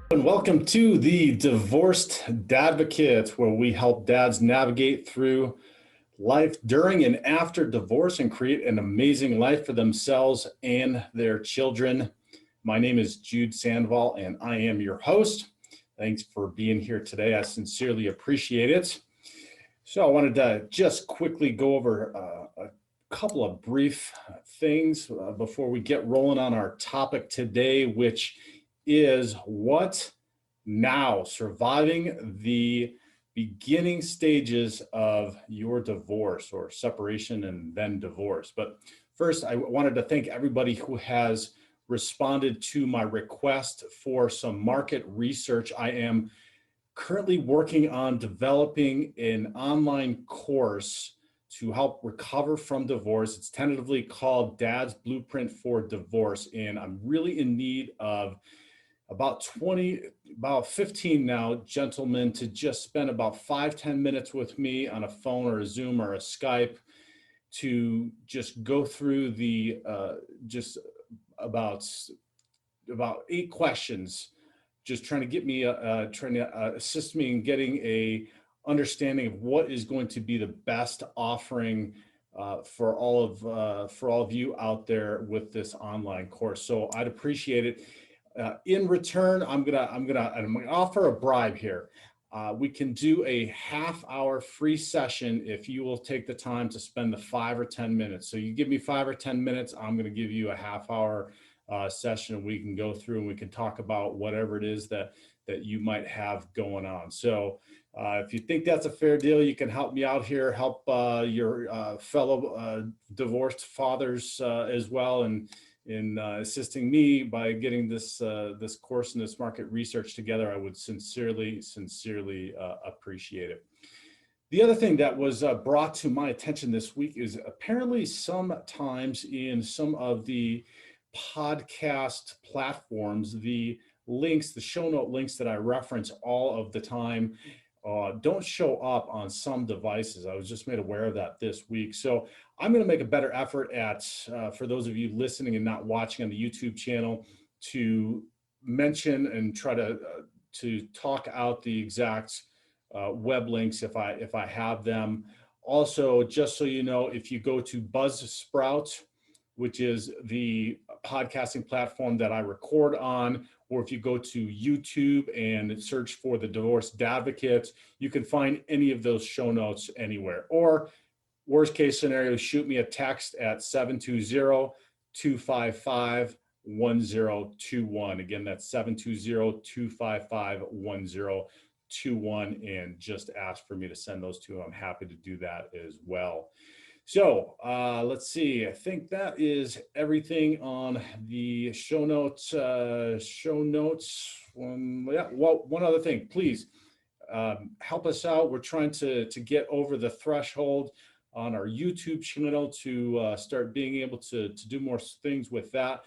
And welcome to the Divorced Dadvocate, where we help dads navigate through life during and after divorce and create an amazing life for themselves and their children. My name is Jude Sandoval, and I am your host. Thanks for being here today. I sincerely appreciate it. So I wanted to just quickly go over a couple of brief things before we get rolling on our topic today, which is what now, surviving the beginning stages of your divorce or separation and then divorce. But first, I wanted to thank everybody who has responded to my request for some market research. I am currently working on developing an online course to help recover from divorce. It's tentatively called Dad's Blueprint for Divorce, and I'm really in need of about 15 now gentlemen to just spend about 5-10 minutes with me on a phone or a Zoom or a Skype to just go through the just about 8 questions, just trying to get me trying to assist me in getting a understanding of what is going to be the best offering for all of you out there with this online course. So I'd appreciate it. In return, I'm gonna offer a bribe here. We can do a half-hour free session if you will take the time to spend the 5 or 10 minutes. So you give me 5 or 10 minutes, I'm gonna give you a half-hour session. We can go through and we can talk about whatever it is that you might have going on. So if you think that's a fair deal, you can help me out here, help your fellow divorced fathers as well, and in assisting me by getting this course and this market research together. I would sincerely appreciate it. The other thing that was brought to my attention this week is apparently sometimes in some of the podcast platforms, the show note links that I reference all of the time don't show up on some devices. I was just made aware of that this week. So I'm going to make a better effort at, for those of you listening and not watching on the YouTube channel, to mention and try to talk out the exact web links if I have them. Also, just so you know, if you go to Buzzsprout, which is the podcasting platform that I record on, or if you go to YouTube and search for the Divorced Advocate, you can find any of those show notes anywhere. Or worst case scenario, shoot me a text at 720-255-1021. Again, that's 720-255-1021, and just ask for me to send those to. I'm happy to do that as well. So let's see. I think that is everything on the show notes. Yeah. Well, one other thing, please help us out. We're trying to get over the threshold on our YouTube channel to start being able to do more things with that,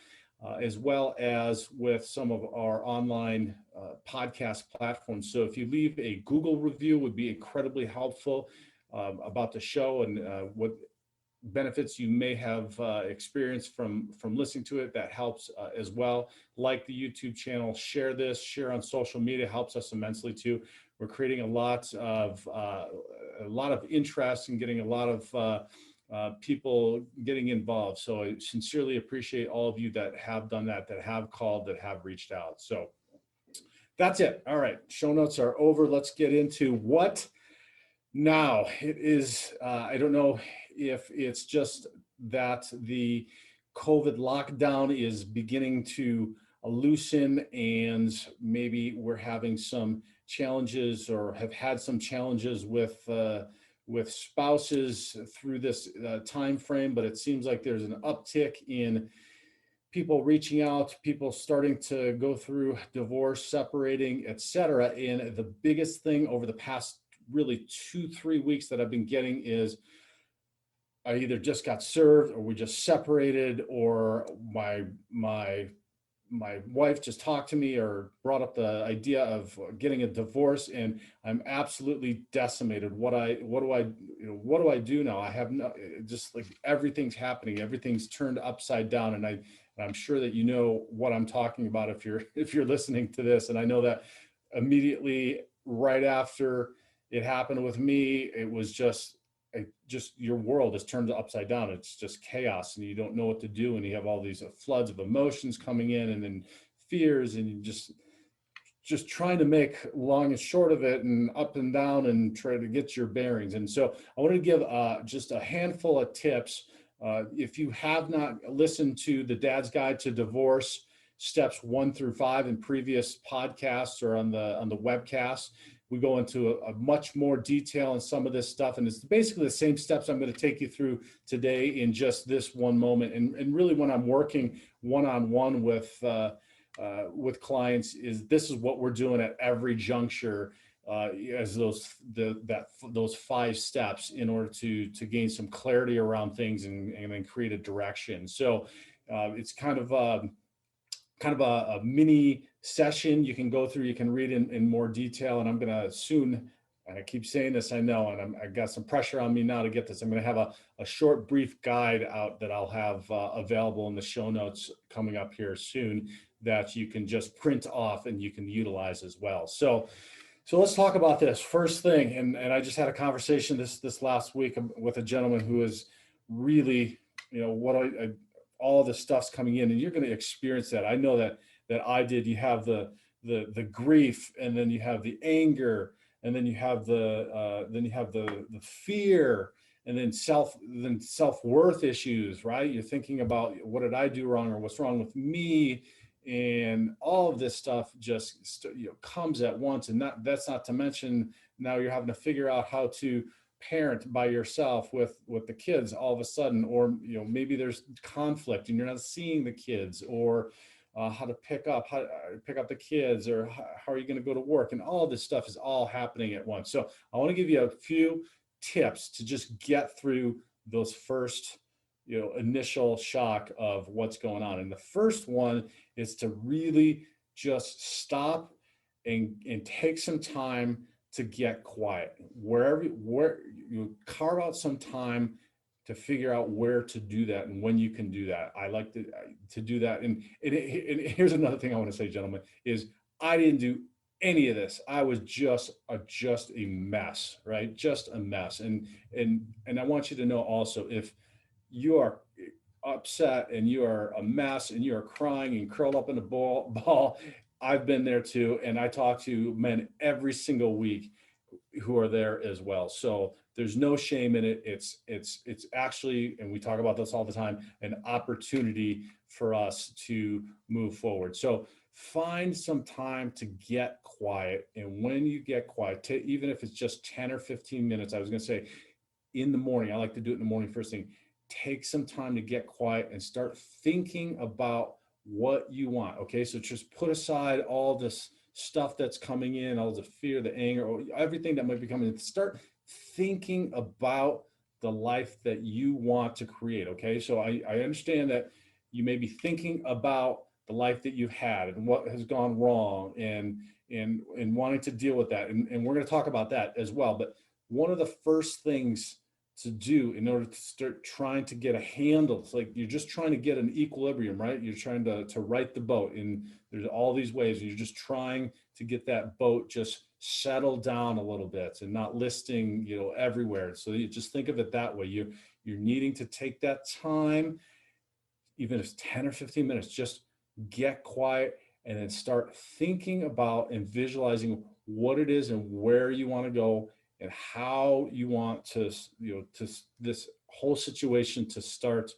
as well as with some of our online podcast platforms. So if you leave a Google review, would be incredibly helpful about the show and what benefits you may have experienced from listening to it. That helps as well. Like the YouTube channel, share on social media, helps us immensely too. We're creating a lot of interest and getting a lot of people getting involved. So I sincerely appreciate all of you that have done that have called, that have reached out. So that's it. All right, show notes are over. Let's get into what now. It is, I don't know if it's just that the COVID lockdown is beginning to loosen, and maybe we're having some challenges or have had some challenges with spouses through this time frame. But it seems like there's an uptick in people reaching out, people starting to go through divorce, separating, etc. And the biggest thing over the past really 2-3 weeks that I've been getting is, I either just got served, or we just separated, or my wife just talked to me or brought up the idea of getting a divorce, and I'm absolutely decimated. What do I do now? I have no, just like everything's happening, everything's turned upside down, and And I'm sure that you know what I'm talking about if you're listening to this. And I know that immediately right after it happened with me, it was just your world is turned upside down. It's just chaos, and you don't know what to do, and you have all these floods of emotions coming in, and then fears, and you just trying to make long and short of it and up and down and try to get your bearings. And so I want to give just a handful of tips. If you have not listened to the Dad's Guide to Divorce, steps 1 through 5 in previous podcasts or on the webcast, we go into a much more detail on some of this stuff. And it's basically the same steps I'm going to take you through today in just this one moment. And really when I'm working one-on-one with clients, this is what we're doing at every juncture, as those 5 steps in order to gain some clarity around things and then create a direction. So it's kind of a mini session you can go through, you can read in more detail. And I'm going to soon, and I keep saying this, I know, and I got some pressure on me now to get this. I'm going to have a short, brief guide out that I'll have available in the show notes coming up here soon that you can just print off and you can utilize as well. So let's talk about this first thing. And I just had a conversation this last week with a gentleman who is really, all this stuff's coming in, and you're going to experience that. I know that I did. You have the grief, and then you have the anger, and then you have the fear, and then self-worth issues, right? You're thinking about, what did I do wrong, or what's wrong with me? And all of this stuff just comes at once. And that's not to mention now you're having to figure out how to parent by yourself with the kids all of a sudden, or maybe there's conflict and you're not seeing the kids, or how to pick up the kids, or how are you going to go to work, and all of this stuff is all happening at once. So I want to give you a few tips to just get through those first initial shock of what's going on. And the first one is to really just stop and take some time to get quiet. Where you carve out some time to figure out where to do that and when you can do that. I like to do that. And here's another thing I want to say, gentlemen, is I didn't do any of this. I was just a mess, right? Just a mess. And I want you to know also, if you are upset and you are a mess and you are crying and curled up in a ball, I've been there too. And I talk to men every single week who are there as well. So there's no shame in it. It's actually, and we talk about this all the time, an opportunity for us to move forward. So find some time to get quiet. And when you get quiet, even if it's just 10 or 15 minutes, I was going to say in the morning, I like to do it in the morning first thing. Take some time to get quiet and start thinking about what you want. Okay. So just put aside all this stuff that's coming in, all the fear, the anger, or everything that might be coming in. Start thinking about the life that you want to create. Okay. So I understand that you may be thinking about the life that you've had and what has gone wrong and wanting to deal with that. And we're going to talk about that as well. But one of the first things to do in order to start trying to get a handle, it's like you're just trying to get an equilibrium, right? You're trying to right the boat, and there's all these ways, and you're just trying to get that boat just settled down a little bit and not listing, everywhere. So you just think of it that way. You're needing to take that time, even if it's 10 or 15 minutes, just get quiet and then start thinking about and visualizing what it is and where you want to go and how you want to this whole situation to start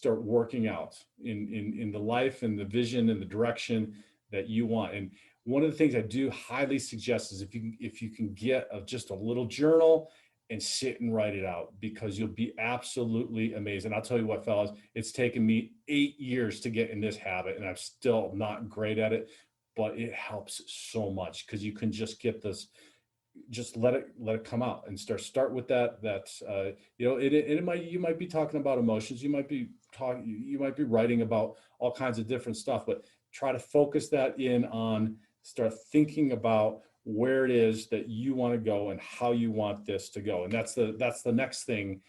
working out in the life and the vision and the direction that you want. And one of the things I do highly suggest is if you can get just a little journal and sit and write it out, because you'll be absolutely amazed. And I'll tell you what, fellas, it's taken me 8 years to get in this habit, and I'm still not great at it, but it helps so much, because you can just get this, just let it come out and start with that. You might be talking about emotions. You might be writing about all kinds of different stuff, but try to focus that in on, start thinking about where it is that you want to go and how you want this to go. And that's the next thing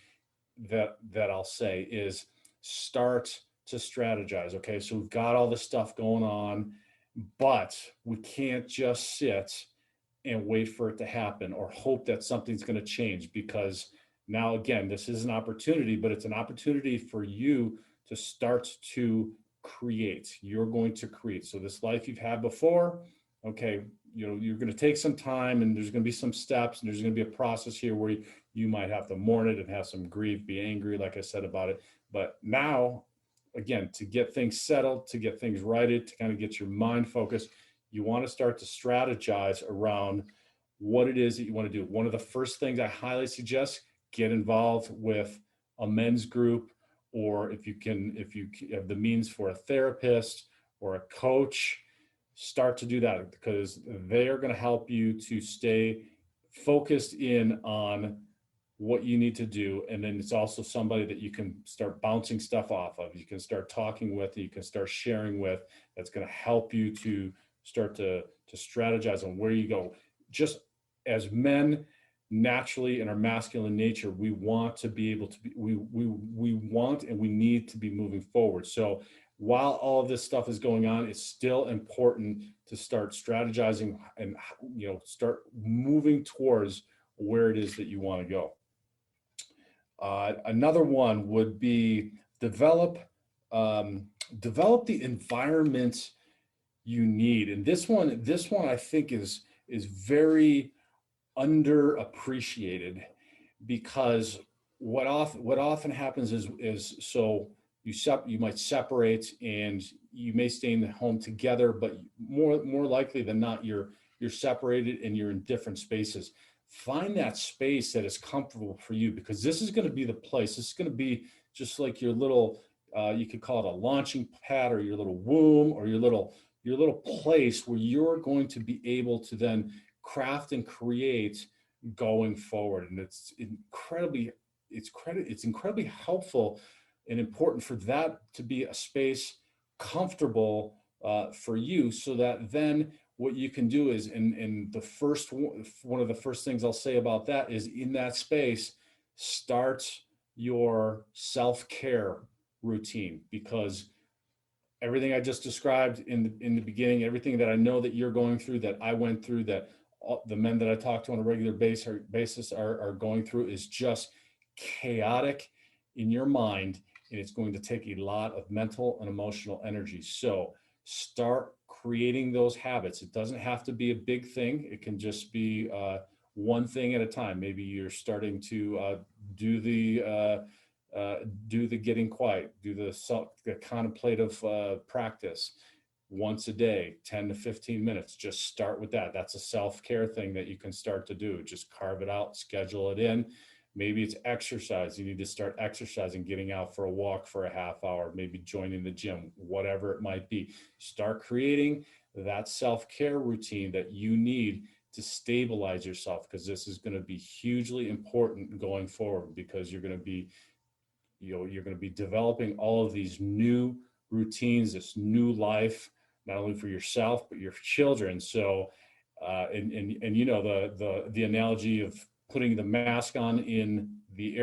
that I'll say is start to strategize. Okay, so we've got all this stuff going on, but we can't just sit and wait for it to happen or hope that something's going to change, because now again, this is an opportunity, but it's an opportunity for you to start to create. You're going to create. So this life you've had before, okay, you're going to take some time, and there's going to be some steps, and there's going to be a process here where you might have to mourn it and have some grief, be angry, like I said about it. But now, again, to get things settled, to get things righted, to kind of get your mind focused, you want to start to strategize around what it is that you want to do. One of the first things I highly suggest, get involved with a men's group, or if you have the means for a therapist or a coach, start to do that, because they are going to help you to stay focused in on what you need to do. And then it's also somebody that you can start bouncing stuff off of, you can start talking with, you can start sharing with, that's going to help you to start to strategize on where you go. Just as men, naturally in our masculine nature, we want to be able to be, we want and we need to be moving forward. So while all of this stuff is going on, it's still important to start strategizing and start moving towards where it is that you want to go. Another one would be develop the environment you need. And this one I think is very underappreciated, because what often happens is so you might separate and you may stay in the home together, but more likely than not, you're separated and you're in different spaces. Find that space that is comfortable for you, because this is going to be the place. This is going to be just like your little, you could call it a launching pad, or your little womb, or your little place where you're going to be able to then craft and create going forward. And it's incredibly helpful and important for that to be a space comfortable for you, so that then what you can do is, and one of the first things I'll say about that is, in that space, start your self-care routine, because everything I just described in the beginning, everything that I know that you're going through, that I went through, that the men that I talk to on a regular basis are going through, is just chaotic in your mind, and it's going to take a lot of mental and emotional energy. So start creating those habits. It doesn't have to be a big thing. It can just be one thing at a time. Maybe you're starting to do the getting quiet, do the contemplative practice once a day, 10 to 15 minutes. Just start with that. That's a self-care thing that you can start to do. Just carve it out, schedule it in. Maybe it's exercise. You need to start exercising, getting out for a walk for a half hour, maybe joining the gym, whatever it might be. Start creating that self-care routine that you need to stabilize yourself, because this is going to be hugely important going forward, because you're going to be developing all of these new routines, this new life, not only for yourself, but your children. So, and the analogy of putting the mask on in the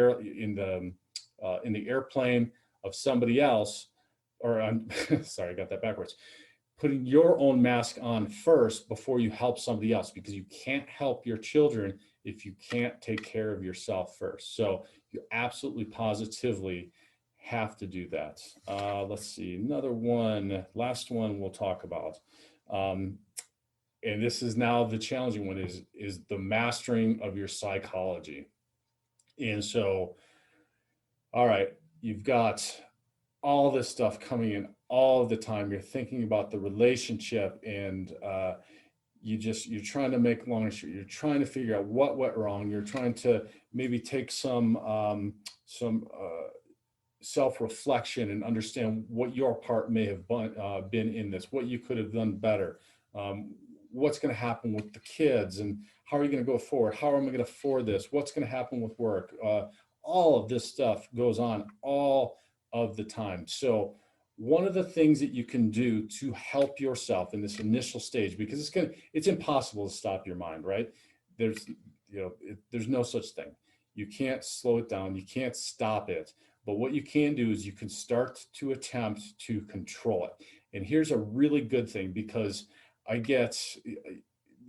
airplane of somebody else, or I'm sorry, I got that backwards. Putting your own mask on first before you help somebody else, because you can't help your children if you can't take care of yourself first. So you absolutely positively have to do that. Let's see, another one, last one we'll talk about. And this is now the challenging one, is the mastering of your psychology. And so, all right, you've got all this stuff coming in all the time. You're thinking about the relationship, and you're trying to make long and short. You're trying to figure out what went wrong. You're trying to maybe take some self-reflection and understand what your part may have been in this, what you could have done better. What's going to happen with the kids, and how are you going to go forward? How am I going to afford this? What's going to happen with work? All of this stuff goes on all of the time. So one of the things that you can do to help yourself in this initial stage, because it's impossible to stop your mind, right? There's no such thing. You can't slow it down. You can't stop it. But what you can do is you can start to attempt to control it. And here's a really good thing, because I get,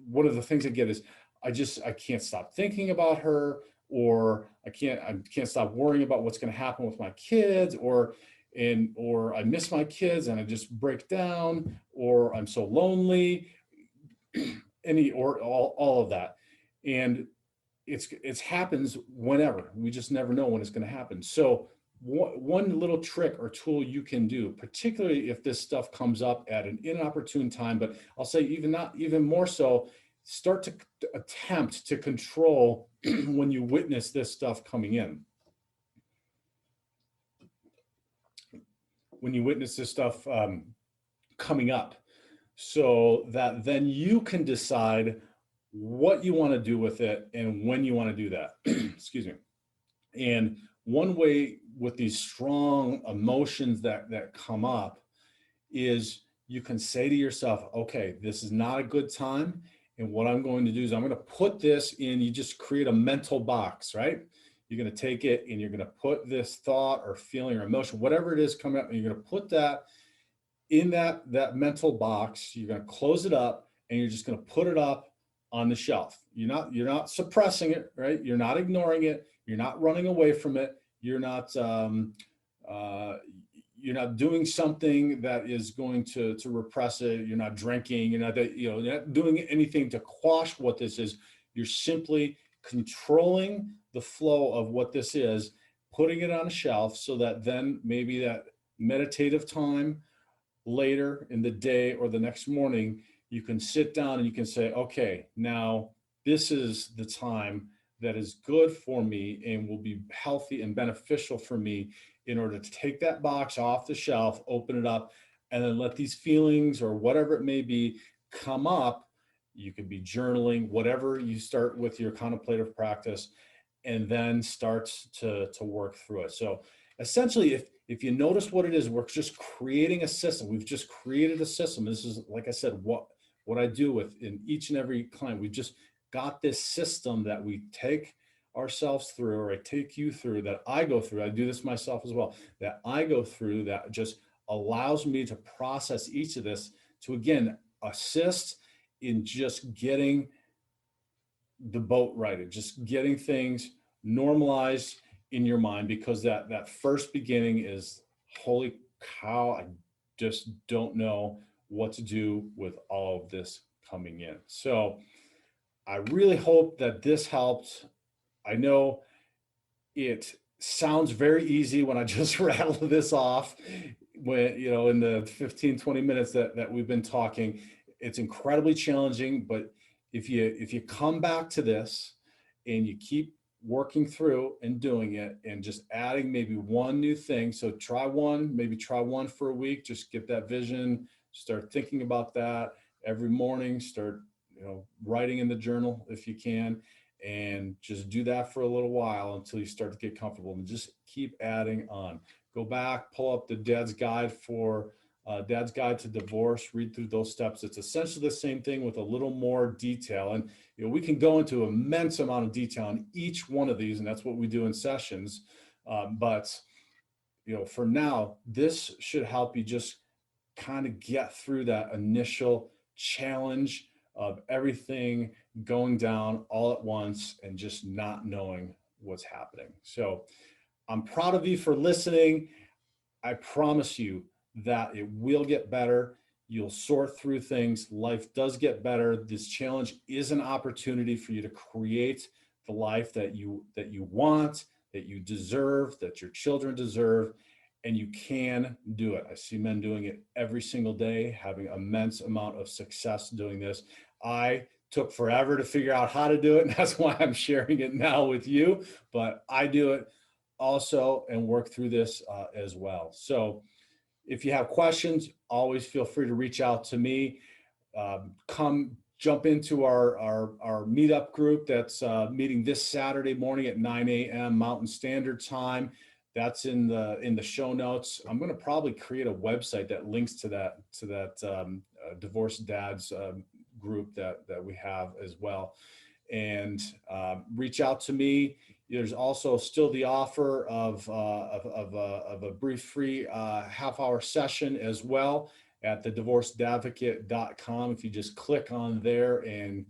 one of the things I get is I can't stop thinking about her, or I can't stop worrying about what's going to happen with my kids, or I miss my kids and I just break down, or I'm so lonely, or all of that. And it's happens whenever. We just never know when it's going to happen. So one little trick or tool you can do, particularly if this stuff comes up at an inopportune time, but I'll say even more so, start to attempt to control when you witness this stuff coming in. When you witness this stuff coming up, so that then you can decide what you want to do with it and when you want to do that. Excuse me. And one way with these strong emotions that come up is you can say to yourself, okay, this is not a good time. And what I'm going to do is I'm going to put this in, you just create a mental box, right? You're going to take it and you're going to put this thought or feeling or emotion, whatever it is coming up, and you're going to put that in that mental box. You're going to close it up and you're just going to put it up on the shelf. You're not suppressing it, right? You're not ignoring it. You're not running away from it. You're not doing something that is going to repress it. You're not drinking. You're not doing anything to quash what this is. You're simply controlling the flow of what this is, putting it on a shelf, so that then maybe that meditative time later in the day or the next morning, you can sit down and you can say, okay, now this is the time that is good for me and will be healthy and beneficial for me, in order to take that box off the shelf, open it up, and then let these feelings or whatever it may be come up. You could be journaling, whatever you start with your contemplative practice, and then start to work through it. So essentially, if you notice what it is, we're just creating a system. We've just created a system. This is, like I said, what I do with in each and every client. We've just got this system that we take ourselves through, or I take you through, that I go through. I do this myself as well, that I go through, that just allows me to process each of this to, again, assist in just getting the boat righted, just getting things normalized in your mind, because that first beginning is, holy cow, I just don't know what to do with all of this coming in. So I really hope that this helped. I know it sounds very easy when I just rattle this off, when, in the 15, 20 minutes that we've been talking. It's incredibly challenging, but if you come back to this and you keep working through and doing it and just adding maybe one new thing. So try one for a week, just get that vision, start thinking about that every morning, start, writing in the journal if you can, and just do that for a little while until you start to get comfortable, and just keep adding on. Go back, pull up the Dad's Guide to Divorce, read through those steps. It's essentially the same thing with a little more detail. And we can go into an immense amount of detail on each one of these, and that's what we do in sessions. But for now, this should help you just kind of get through that initial challenge of everything going down all at once and just not knowing what's happening. So I'm proud of you for listening. I promise you that it will get better. You'll sort through things. Life does get better. This challenge is an opportunity for you to create the life that you want, that you deserve, that your children deserve, and you can do it. I see men doing it every single day, having immense amount of success doing this. I took forever to figure out how to do it, and that's why I'm sharing it now with you, but I do it also and work through this as well. So if you have questions, always feel free to reach out to me. Come jump into our meetup group that's meeting this Saturday morning at 9 a.m. Mountain Standard Time. That's in the show notes. I'm going to probably create a website that links to that Divorced Dads group that we have as well. and reach out to me. There's also still the offer of a brief free half-hour session as well at thedivorcedadvocate.com. If you just click on there and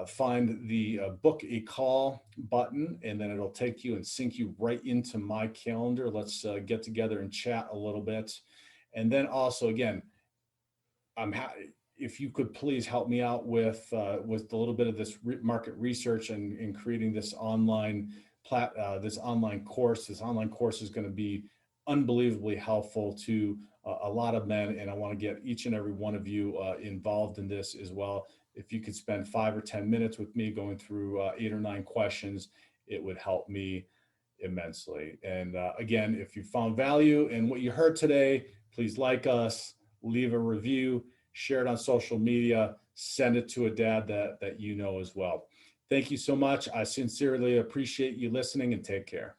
find the book a call button, and then it'll take you and sync you right into my calendar. Let's get together and chat a little bit. And then also, again, if you could please help me out with a little bit of this market research and creating this online course. This online course is going to be unbelievably helpful to a lot of men, and I want to get each and every one of you involved in this as well. If you could spend 5 or 10 minutes with me going through 8 or 9 questions, it would help me immensely. And again, if you found value in what you heard today, please like us, leave a review, share it on social media, send it to a dad that you know as well. Thank you so much. I sincerely appreciate you listening, and take care.